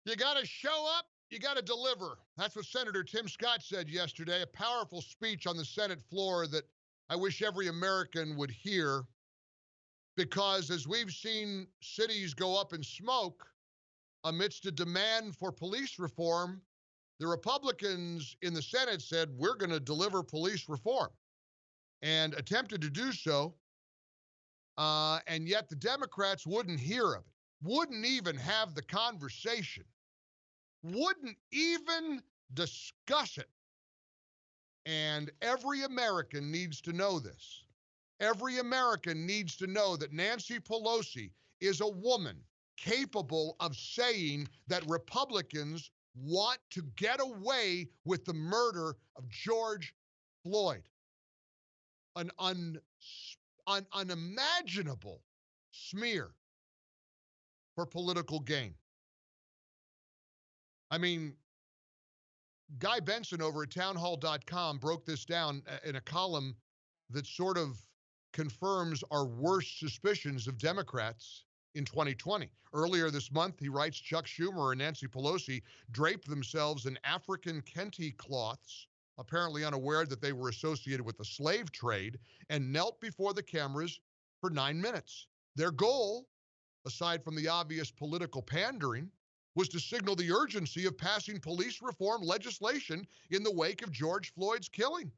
You got to show up, you got to deliver. That's what Senator Tim Scott said yesterday, a powerful speech on the Senate floor that I wish every American would hear, because as we've seen cities go up in smoke amidst a demand for police reform, the Republicans in the Senate said, we're going to deliver police reform, and attempted to do so. And yet the Democrats wouldn't hear of it, wouldn't even have the conversation, wouldn't even discuss it. And every American needs to know this. Every American needs to know that Nancy Pelosi is a woman capable of saying that Republicans want to get away with the murder of George Floyd. An unimaginable smear for political gain. I mean, Guy Benson over at townhall.com broke this down in a column that sort of confirms our worst suspicions of Democrats in 2020. Earlier this month, he writes, Chuck Schumer and Nancy Pelosi draped themselves in African kente cloths, apparently unaware that they were associated with the slave trade, and knelt before the cameras for 9 minutes. Their goal, aside from the obvious political pandering, was to signal the urgency of passing police reform legislation in the wake of George Floyd's killing.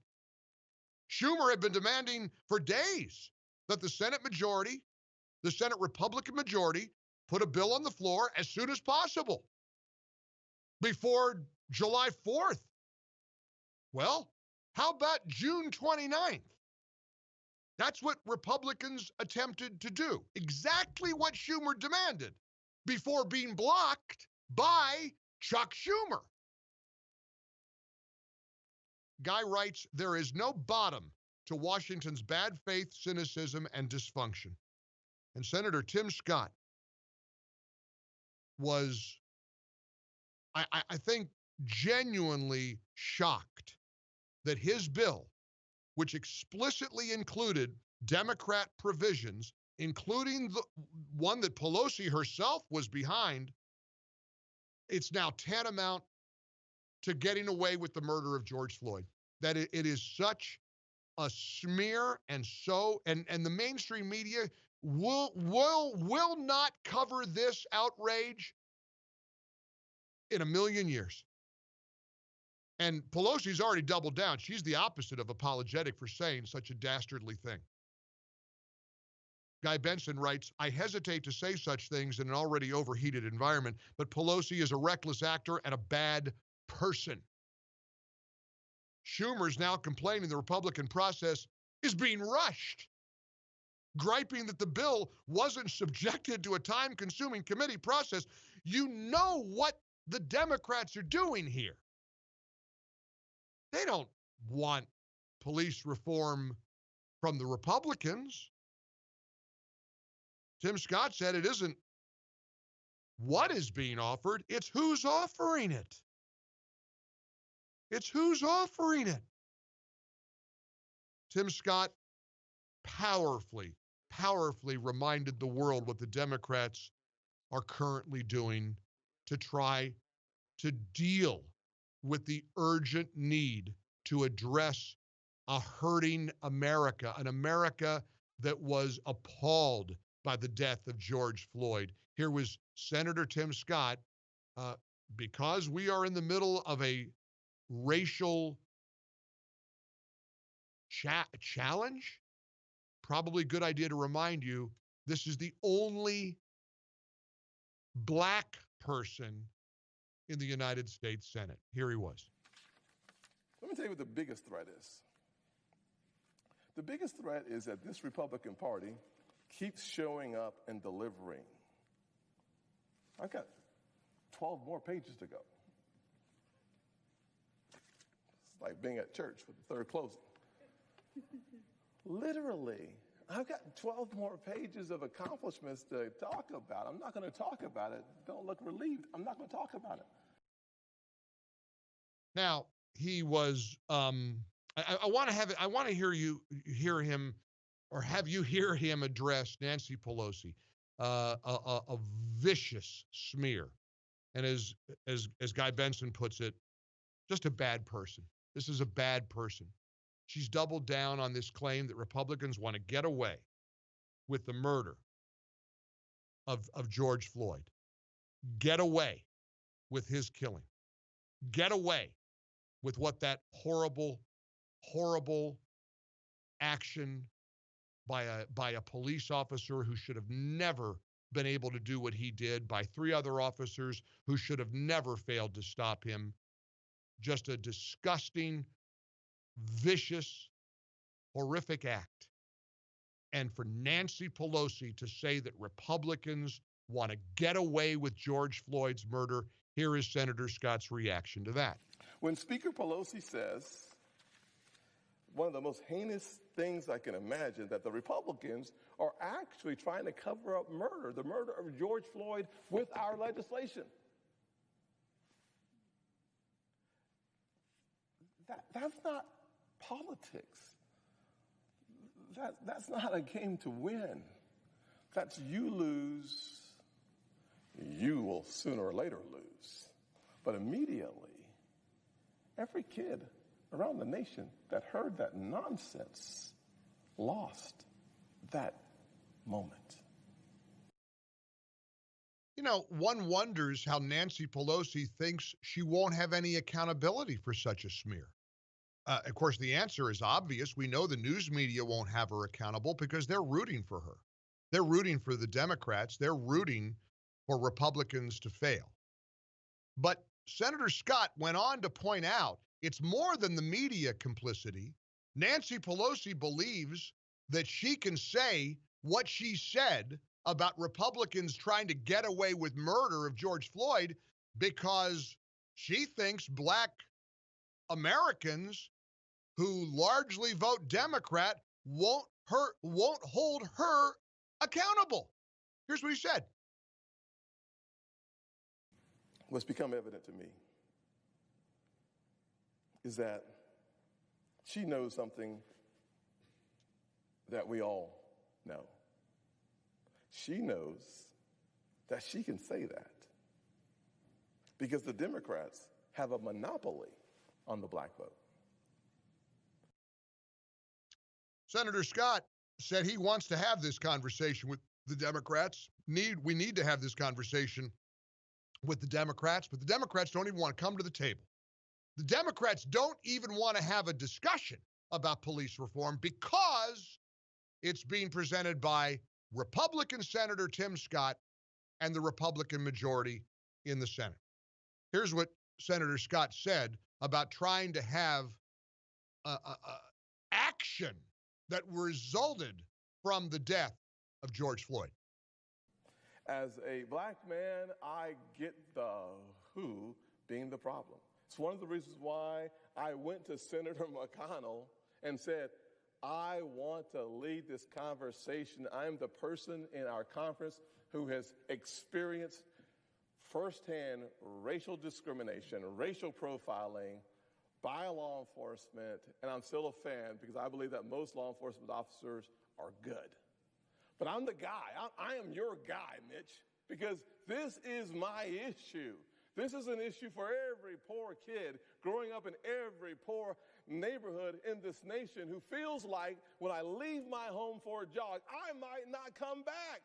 Schumer had been demanding for days that the Senate Republican majority, put a bill on the floor as soon as possible, before July 4th. Well, how about June 29th? That's what Republicans attempted to do. Exactly what Schumer demanded, before being blocked by Chuck Schumer. Guy writes, there is no bottom to Washington's bad faith, cynicism, and dysfunction. And Senator Tim Scott was, I think, genuinely shocked that his bill, which explicitly included Democrat provisions, including the one that Pelosi herself was behind, it's now tantamount to getting away with the murder of George Floyd. That it is such a smear, and the mainstream media will not cover this outrage in a million years. And Pelosi's already doubled down. She's the opposite of apologetic for saying such a dastardly thing. Guy Benson writes, I hesitate to say such things in an already overheated environment, but Pelosi is a reckless actor and a bad person. Schumer's now complaining the Republican process is being rushed, griping that the bill wasn't subjected to a time-consuming committee process. You know what the Democrats are doing here. They don't want police reform from the Republicans. Tim Scott said it isn't what is being offered, it's who's offering it. It's who's offering it. Tim Scott powerfully reminded the world what the Democrats are currently doing to try to deal with the urgent need to address a hurting America, an America that was appalled by the death of George Floyd. Here was Senator Tim Scott, because we are in the middle of a racial challenge, probably a good idea to remind you, this is the only black person in the United States Senate. Here he was. Let me tell you what the biggest threat is. The biggest threat is that this Republican Party keeps showing up and delivering. I've got 12 more pages to go. It's like being at church with the third closing. Literally, I've got 12 more pages of accomplishments to talk about. I'm not going to talk about it. Don't look relieved. I'm not going to talk about it. Now, he was, I want to hear him, or have you hear him address Nancy Pelosi, a vicious smear. And as Guy Benson puts it, just a bad person. This is a bad person. She's doubled down on this claim that Republicans want to get away with the murder of George Floyd. Get away with his killing. Get away with what that horrible, horrible action by a police officer who should have never been able to do what he did, by 3 other officers who should have never failed to stop him. Just a disgusting, vicious, horrific act. And for Nancy Pelosi to say that Republicans want to get away with George Floyd's murder, here is Senator Scott's reaction to that. When Speaker Pelosi says one of the most heinous things I can imagine, that the Republicans are actually trying to cover up murder, the murder of George Floyd, with our legislation. That's not politics. That's not a game to win. That's you lose. You will sooner or later lose. But immediately, every kid around the nation that heard that nonsense lost that moment. You know, one wonders how Nancy Pelosi thinks she won't have any accountability for such a smear. Of course, the answer is obvious. We know the news media won't have her accountable because they're rooting for her. They're rooting for the Democrats. They're rooting for Republicans to fail. But Senator Scott went on to point out it's more than the media complicity. Nancy Pelosi believes that she can say what she said about Republicans trying to get away with murder of George Floyd because she thinks Black Americans who largely vote Democrat won't hold her accountable. Here's what he said. What's become evident to me is that she knows something that we all know. She knows that she can say that because the Democrats have a monopoly on the black vote. Senator Scott said he wants to have this conversation with the Democrats. We need to have this conversation with the Democrats, but the Democrats don't even want to come to the table. The Democrats don't even want to have a discussion about police reform because it's being presented by Republican Senator Tim Scott and the Republican majority in the Senate. Here's what Senator Scott said about trying to have action that resulted from the death of George Floyd. As a black man, I get the who being the problem. It's one of the reasons why I went to Senator McConnell and said, I want to lead this conversation. I'm the person in our conference who has experienced firsthand racial discrimination, racial profiling by law enforcement, and I'm still a fan because I believe that most law enforcement officers are good. But I'm the guy. I am your guy, Mitch, because this is my issue. This is an issue for every poor kid growing up in every poor neighborhood in this nation who feels like when I leave my home for a jog, I might not come back.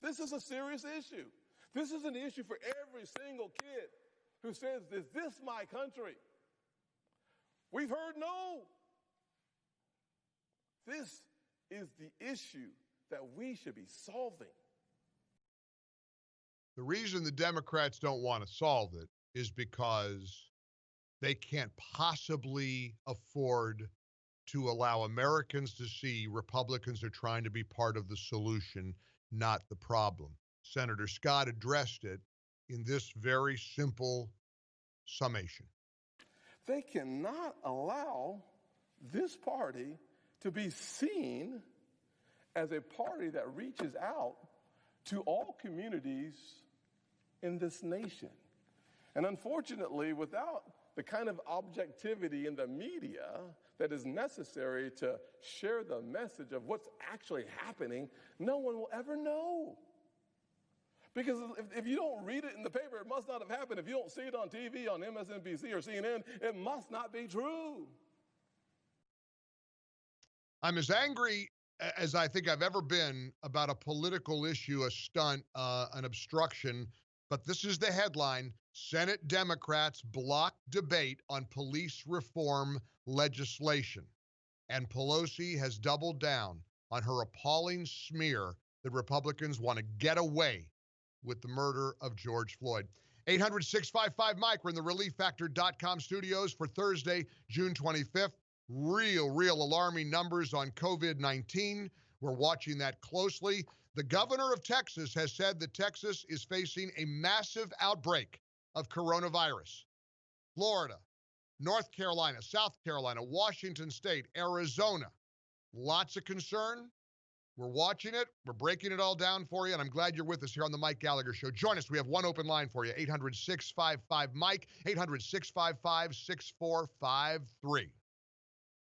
This is a serious issue. This is an issue for every single kid who says, is this my country? We've heard no. This is the issue that we should be solving. The reason the Democrats don't want to solve it is because they can't possibly afford to allow Americans to see Republicans are trying to be part of the solution, not the problem. Senator Scott addressed it in this very simple summation. They cannot allow this party to be seen as a party that reaches out to all communities in this nation. And unfortunately, without the kind of objectivity in the media that is necessary to share the message of what's actually happening, no one will ever know. Because if you don't read it in the paper, it must not have happened. If you don't see it on TV, on MSNBC or CNN, it must not be true. I'm as angry as I think I've ever been about a political issue, a stunt, an obstruction. But this is the headline: Senate Democrats block debate on police reform legislation. And Pelosi has doubled down on her appalling smear that Republicans want to get away with the murder of George Floyd. 800-655-MIKE. We're in the ReliefFactor.com studios for Thursday, June 25th. Real alarming numbers on COVID-19. We're watching that closely. The governor of Texas has said that Texas is facing a massive outbreak of coronavirus. Florida, North Carolina, South Carolina, Washington State, Arizona. Lots of concern. We're watching it. We're breaking it all down for you, and I'm glad you're with us here on the Mike Gallagher Show. Join us. We have one open line for you, 800-655-MIKE, 800-655-6453.